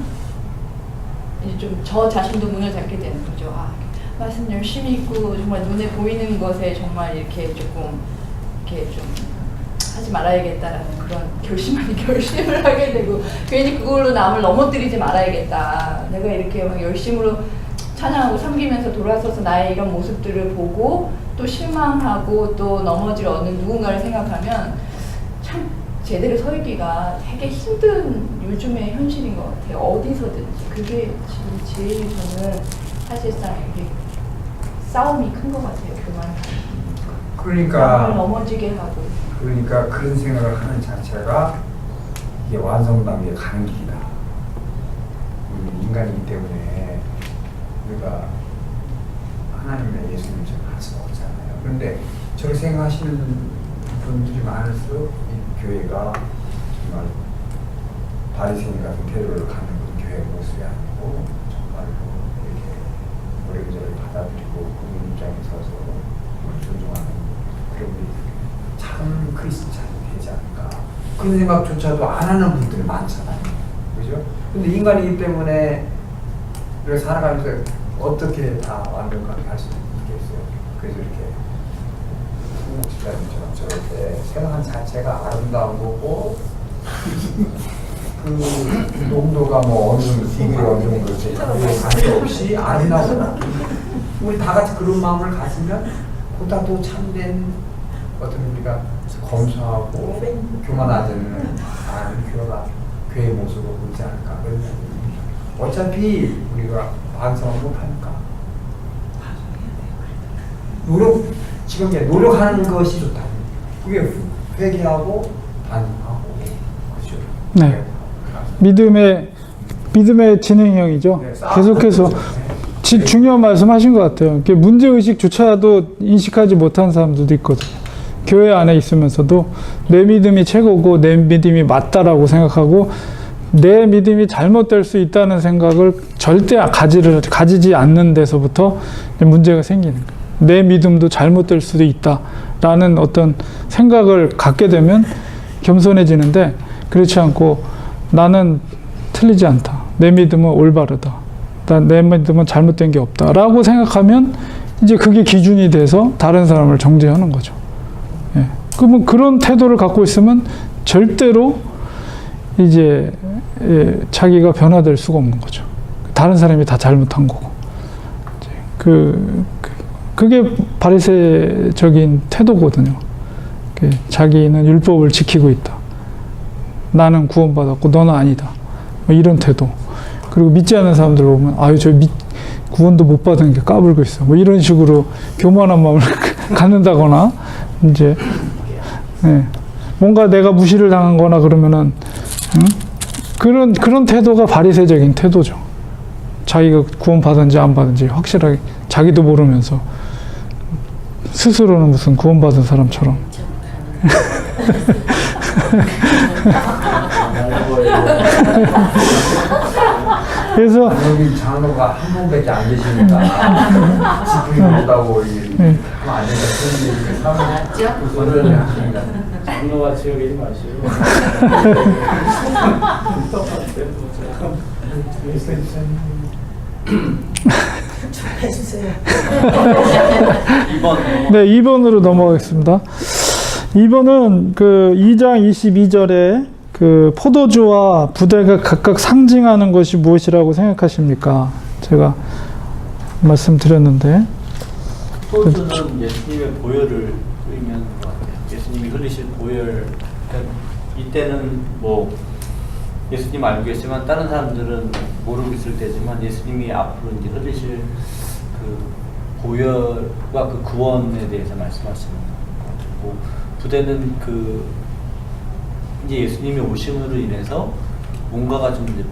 이제 좀 저 자신도 문을 닫게 되는 거죠. 아, 말씀 열심히 읽고 정말 눈에 보이는 것에 정말 이렇게 조금 이렇게 좀 하지 말아야겠다라는 그런 결심을 하게 되고 괜히 그걸로 남을 넘어뜨리지 말아야겠다. 내가 이렇게 막 열심으로 찬양하고 섬기면서 돌아서서 나의 이런 모습들을 보고 또 실망하고 또 넘어질 어느 누군가를 생각하면 참 제대로 서 있기가 되게 힘든 요즘의 현실인 것 같아요. 어디서든지. 그게 지금 제일 저는 사실상 이게 싸움이 큰 것 같아요. 그만. 그러니까 남을 넘어지게 하고. 그러니까 그런 생각을 하는 자체가 이게 완성담의 가는 길이다. 우리 인간이기 때문에 우리가 하나님의 예수님처럼 할 수가 없잖아요. 그런데 저렇게 생각하시는 분들이 많을수록 이 교회가 정말 바리새인 같은 태도를 갖는 그런 교회 모습이 아니고 정말로 이렇게 오래전을 받아들이고 그분 입장에 서서 존중하는 그런 분이 참 크리스찬이 되지 않을까 그런 생각조차도 안 하는 분들이 많잖아요. 그죠? 근데 인간이기 때문에 이렇게 살아가면서 어떻게 다 완벽하게 할 수 있겠어요? 그래서 이렇게 목사님처럼 저렇게 생각한 자체가 아름다운 거고 그 농도가 뭐 어느 디그리 어느 정도 그렇게 관계없이 아름다운 우리 다 같이 그런 마음을 가지면 보다 더 참된 어떤 우리가 검소하고 교만하지 않은 교회의 모습을 보지 않을까. 어차피 우리가 반성을 못하니까 지금 이제 노력하는 것이 좋다. 그게 회개하고 반성하고 그렇죠. 네. 믿음의 진행형이죠. 네, 계속해서 그렇죠. 중요한 말씀하신 것 같아요. 문제의식조차도 인식하지 못한 사람들도 있거든요. 교회 안에 있으면서도 내 믿음이 최고고 내 믿음이 맞다라고 생각하고 내 믿음이 잘못될 수 있다는 생각을 절대 가지지 않는 데서부터 문제가 생기는 거예요. 내 믿음도 잘못될 수도 있다라는 어떤 생각을 갖게 되면 겸손해지는데 그렇지 않고 나는 틀리지 않다. 내 믿음은 올바르다. 내 믿음은 잘못된 게 없다라고 생각하면 이제 그게 기준이 돼서 다른 사람을 정죄하는 거죠. 예. 그러면 그런 태도를 갖고 있으면 절대로 이제 자기가 변화될 수가 없는 거죠. 다른 사람이 다 잘못한 거고. 그게 바리새적인 태도거든요. 자기는 율법을 지키고 있다. 나는 구원받았고 너는 아니다. 뭐 이런 태도. 그리고 믿지 않는 사람들 보면 저 구원도 못 받은 게 까불고 있어. 뭐 이런 식으로 교만한 마음을 갖는다거나 이제 뭔가 내가 무시를 당한 거나 그러면은, 그런 태도가 바리새적인 태도죠. 자기가 구원받은지 안 받은지 확실하게 자기도 모르면서 스스로는 무슨 구원받은 사람처럼. 그래서 여기 장로가 한 분밖에 안 계시니까 지분이 없다고 하면 안 된다. 그런 얘기 하시니까. 장로가 지어계지 마시고. 네, 2번으로 넘어가겠습니다. 2번은 그 2장 22절에 그 포도주와 부대가 각각 상징하는 것이 무엇이라고 생각하십니까? 제가 말씀드렸는데. 포도주는 예수님의 보혈을 의미하는 것 같아요. 예수님이 흘리실 보혈. 그러니까 이때는 뭐 예수님 알고 계시지만 다른 사람들은 모르고 있을 때지만 예수님이 앞으로 이제 흘리실 그 보혈과 그 구원에 대해서 말씀하시는 거고, 부대는 그 이제 예수님이 오심으로 인해서 뭔가가 좀 이제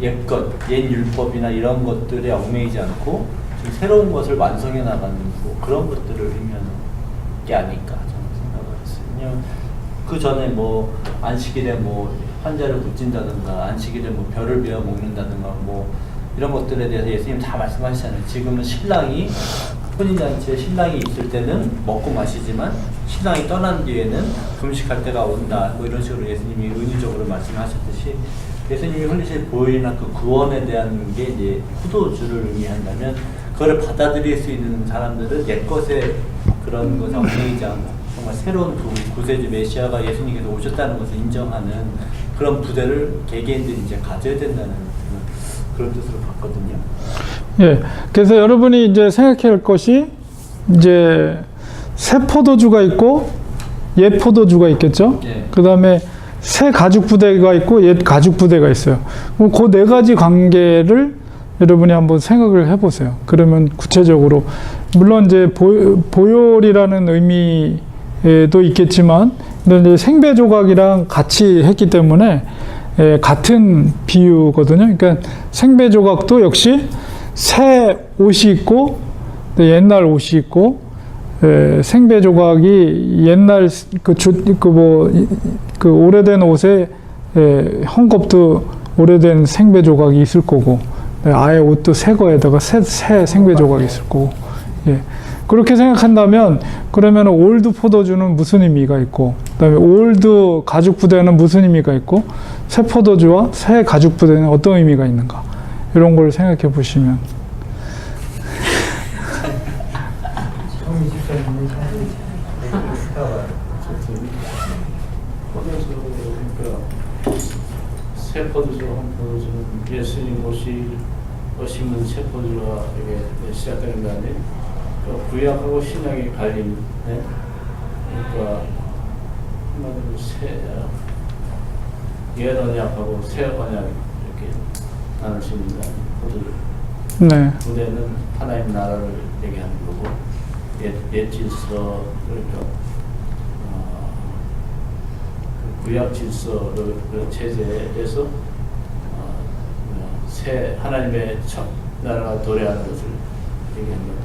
옛 율법이나 이런 것들에 얽매이지 않고 좀 새로운 것을 완성해 나가는 뭐 그런 것들을 의미하는 게 아닐까 저는 생각을 했어요. 왜냐면 그 전에 뭐 안식일에 뭐 환자를 고친다든가 안식일에 뭐 벼를 베어 먹는다든가 뭐 이런 것들에 대해서 예수님 다 말씀하시잖아요. 지금은 신랑이 혼인잔치에 신랑이 있을 때는 먹고 마시지만 신랑이 떠난 뒤에는 금식할 때가 온다. 뭐 이런 식으로 예수님이 은유적으로 말씀하셨듯이 예수님이 흘리실 보혈이나 그 구원에 대한 게 이제 포도주를 의미한다면 그거를 받아들일 수 있는 사람들은 옛것에 그런 것에 얽매이지 않고 정말 새로운 구세주 메시아가 예수님께서 오셨다는 것을 인정하는 그런 부대를 개개인들이 이제 가져야 된다는 그런 뜻으로 봤거든요. 예. 그래서 여러분이 이제 생각해야 할 것이 이제 새 포도주가 있고 옛 포도주가 있겠죠? 네. 그 다음에 새 가죽 부대가 있고 옛 가죽 부대가 있어요. 그럼 그 네 가지 관계를 여러분이 한번 생각을 해보세요. 그러면 구체적으로 물론 이제 보혈이라는 의미도 있겠지만 이제 생배 조각이랑 같이 했기 때문에 같은 비유거든요. 그러니까 생배 조각도 역시 새 옷이 있고 옛날 옷이 있고 생배 조각이 옛날 그 오래된 옷에 헝겊도 오래된 생배 조각이 있을 거고 아예 옷도 새 거에다가 새 생배 조각이 있을 거고 예. 그렇게 생각한다면 그러면 올드 포도주는 무슨 의미가 있고 그다음에 올드 가죽 부대는 무슨 의미가 있고 새 포도주와 새 가죽 부대는 어떤 의미가 있는가 이런 걸 생각해 보시면 새 포도주, 한 포도주는 예수님 오시는 새 포도주가 이게 시작되는 거 아니에요? 구약하고 신약의 갈림, 네? 그러니까 한마디로 옛 언약하고 새 언약 이렇게 나누십니다. 포도주. 네. 부대는 하나님 나라를 얘기하는 거고 옛 질서 그러니까 구약 질서 그 체제에서 새 하나님의 나라가 도래하는 것을 얘기하는 것입니다.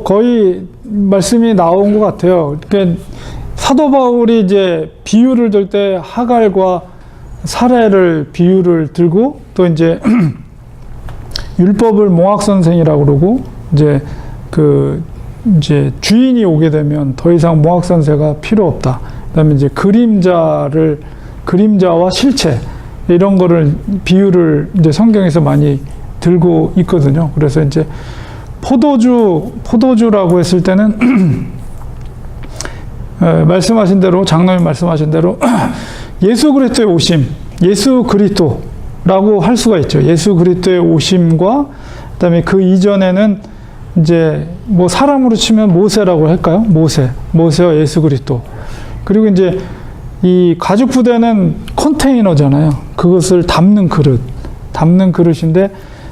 거의 말씀이 나온 것 같아요. 그러니까 사도 바울이 이제 비유를 들 때 하갈과 사례를 비유를 들고 또 이제 율법을 몽학선생이라고 그러고 이제 주인이 오게 되면 더 이상 몽학선생가 필요 없다. 그다음에 이제 그림자와 실체 이런 거를 비유를 이제 성경에서 많이 들고 있거든요. 그래서 이제 포도주라고 했을 때는 말씀하신 대로 장로님 말씀하신 대로 예수 그리스도의 오심, 예수 그리스도라고 할 수가 있죠. 예수 그리스도의 오심과 그다음에 그 이전에는 이제 뭐 사람으로 치면 모세라고 할까요? 모세와 예수 그리스도. 그리고 이제 이 가죽 부대는 컨테이너잖아요. 그것을 담는 그릇인데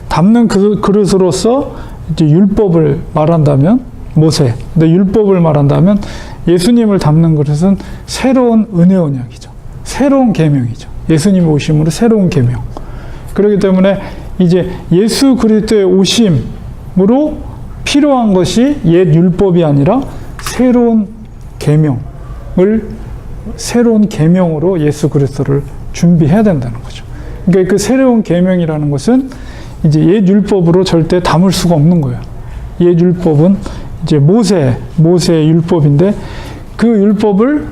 담는 그 그릇으로서 이제 율법을 말한다면 모세. 근데 율법을 말한다면 예수님을 담는 그릇은 새로운 은혜 언약이죠. 새로운 계명이죠. 예수님 오심으로 새로운 계명. 그렇기 때문에 이제 예수 그리스도의 오심으로 필요한 것이 옛 율법이 아니라 새로운 계명으로 예수 그리스도를 준비해야 된다는 거죠. 그러니까 그 새로운 계명이라는 것은 이제 옛 율법으로 절대 담을 수가 없는 거예요. 옛 율법은 이제 모세의 율법인데 그 율법을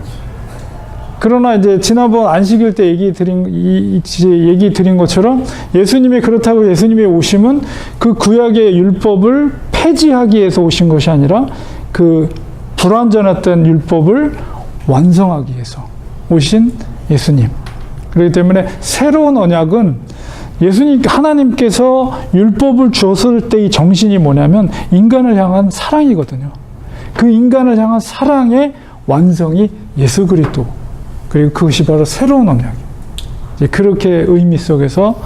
그러나 이제 지난번 안식일 때 얘기 드린 것처럼 예수님이 그렇다고 예수님의 오심은 그 구약의 율법을 폐지하기 위해서 오신 것이 아니라 그 불완전했던 율법을 완성하기 위해서 오신 예수님. 그렇기 때문에 새로운 언약은 하나님께서 율법을 주었을 때의 정신이 뭐냐면 인간을 향한 사랑이거든요. 그 인간을 향한 사랑의 완성이 예수 그리스도. 그리고 그것이 바로 새로운 언약이에요. 이제 그렇게 의미 속에서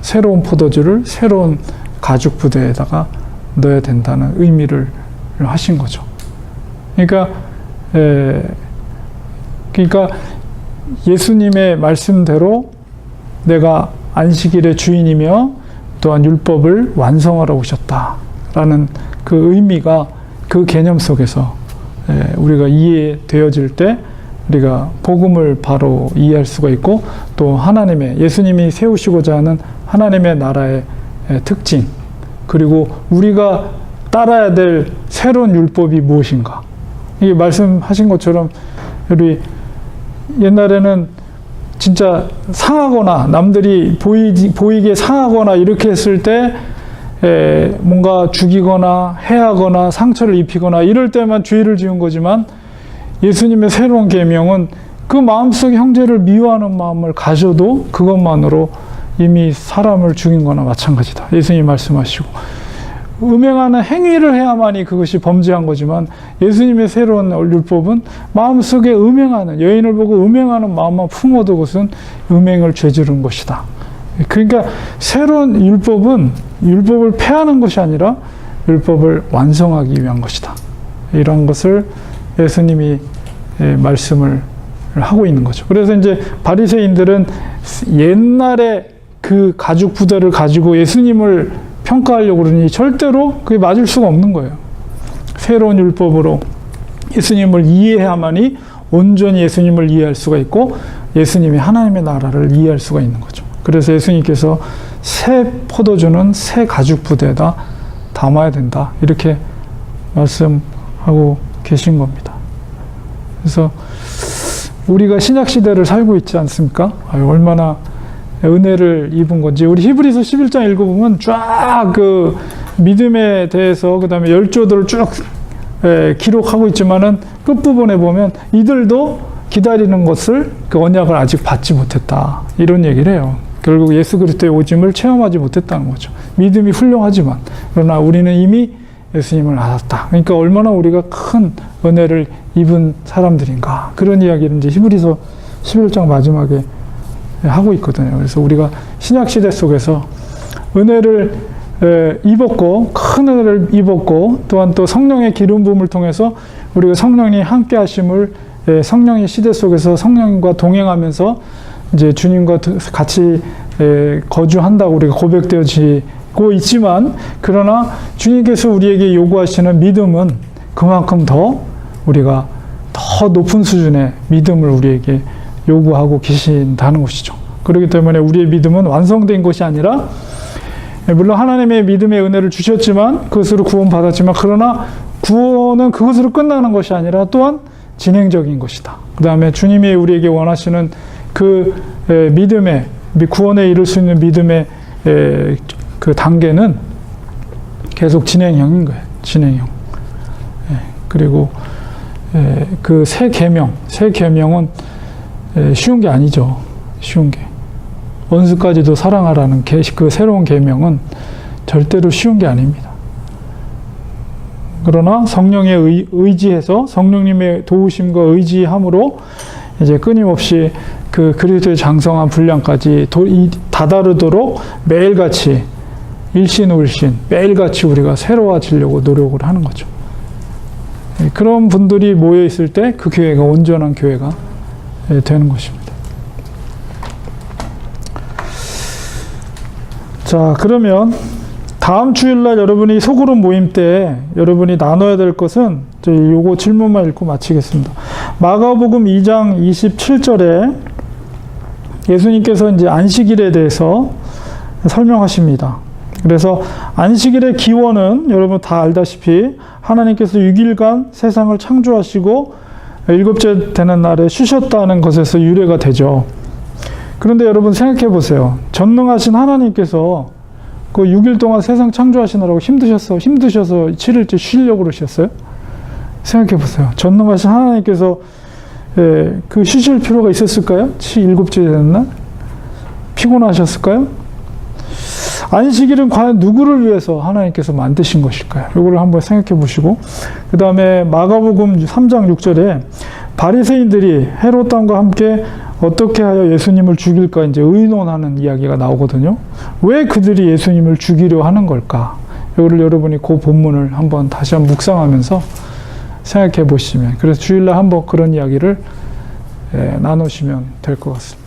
새로운 포도주를 새로운 가죽 부대에다가 넣어야 된다는 의미를 하신 거죠. 그러니까 예수님의 말씀대로 내가 안식일의 주인이며 또한 율법을 완성하러 오셨다라는 그 의미가 그 개념 속에서 우리가 이해되어질 때 우리가 복음을 바로 이해할 수가 있고 또 예수님이 세우시고자 하는 하나님의 나라의 특징 그리고 우리가 따라야 될 새로운 율법이 무엇인가. 이게 말씀하신 것처럼 우리 옛날에는 진짜 상하거나 남들이 보이게 상하거나 이렇게 했을 때 뭔가 죽이거나 해하거나 상처를 입히거나 이럴 때만 죄를 지은 거지만 예수님의 새로운 계명은 그 마음속에 형제를 미워하는 마음을 가져도 그것만으로 이미 사람을 죽인 거나 마찬가지다. 예수님이 말씀하시고 음행하는 행위를 해야만이 그것이 범죄한 거지만 예수님의 새로운 율법은 마음속에 여인을 보고 음행하는 마음만 품어도 그것은 음행을 죄지른 것이다. 그러니까 새로운 율법은 율법을 폐하는 것이 아니라 율법을 완성하기 위한 것이다. 이런 것을 예수님이 말씀을 하고 있는 거죠. 그래서 이제 바리새인들은 옛날에 그 가죽 부대를 가지고 예수님을 평가하려고 그러니 절대로 그게 맞을 수가 없는 거예요. 새로운 율법으로 예수님을 이해해야만이 온전히 예수님을 이해할 수가 있고 예수님이 하나님의 나라를 이해할 수가 있는 거죠. 그래서 예수님께서 새 포도주는 새 가죽 부대에다 담아야 된다. 이렇게 말씀하고 계신 겁니다. 그래서 우리가 신약 시대를 살고 있지 않습니까? 얼마나 은혜를 입은 건지 우리 히브리서 11장 읽어보면 쫙 그 믿음에 대해서 그 다음에 열조들을 쭉 기록하고 있지만은 끝부분에 보면 이들도 기다리는 것을 그 언약을 아직 받지 못했다 이런 얘기를 해요. 결국 예수 그리스도의 오심을 체험하지 못했다는 거죠. 믿음이 훌륭하지만 그러나 우리는 이미 예수님을 알았다. 그러니까 얼마나 우리가 큰 은혜를 입은 사람들인가 그런 이야기를 이제 히브리서 11장 마지막에 하고 있거든요. 그래서 우리가 신약시대 속에서 은혜를 입었고 큰 은혜를 입었고 또한 또 성령의 기름 부음을 통해서 우리가 성령이 함께 하심을 성령의 시대 속에서 성령과 동행하면서 이제 주님과 같이 거주한다고 우리가 고백되어지고 있지만 그러나 주님께서 우리에게 요구하시는 믿음은 그만큼 더 우리가 더 높은 수준의 믿음을 우리에게 요구하고 계신다는 것이죠. 그렇기 때문에 우리의 믿음은 완성된 것이 아니라 물론 하나님의 믿음의 은혜를 주셨지만 그것으로 구원받았지만 그러나 구원은 그것으로 끝나는 것이 아니라 또한 진행적인 것이다. 그 다음에 주님이 우리에게 원하시는 그 믿음의 구원에 이를 수 있는 믿음의 그 단계는 계속 진행형인 거예요. 진행형. 그리고 그 새 계명은 쉬운 게 아니죠. 쉬운 게. 원수까지도 사랑하라는 그 새로운 계명은 절대로 쉬운 게 아닙니다. 그러나 성령에 의지해서 성령님의 도우심과 의지함으로 이제 끊임없이 그 그리스도의 장성한 분량까지 다다르도록 매일같이 일신울신 매일같이 우리가 새로워지려고 노력을 하는 거죠. 그런 분들이 모여 있을 때 그 교회가 온전한 교회가 되는 것입니다. 자, 그러면 다음 주일날 여러분이 소그룹 모임 때 여러분이 나눠야 될 것은 요거 질문만 읽고 마치겠습니다. 마가복음 2장 27절에 예수님께서 이제 안식일에 대해서 설명하십니다. 그래서 안식일의 기원은 여러분 다 알다시피 하나님께서 6일간 세상을 창조하시고 일곱째 되는 날에 쉬셨다는 것에서 유래가 되죠. 그런데 여러분 생각해 보세요. 전능하신 하나님께서 그 6일 동안 세상 창조하시느라고 힘드셔서 7일째 쉬려고 그러셨어요? 생각해 보세요. 전능하신 하나님께서 그 쉬실 필요가 있었을까요? 7일째 되는 날? 피곤하셨을까요? 안식일은 과연 누구를 위해서 하나님께서 만드신 것일까요? 이거를 한번 생각해 보시고, 그 다음에 마가복음 3장 6절에 바리새인들이 헤롯 왕과 함께 어떻게 하여 예수님을 죽일까 이제 의논하는 이야기가 나오거든요. 왜 그들이 예수님을 죽이려 하는 걸까? 이거를 여러분이 그 본문을 한번 다시 한번 묵상하면서 생각해 보시면, 그래서 주일날 한번 그런 이야기를 나누시면 될 것 같습니다.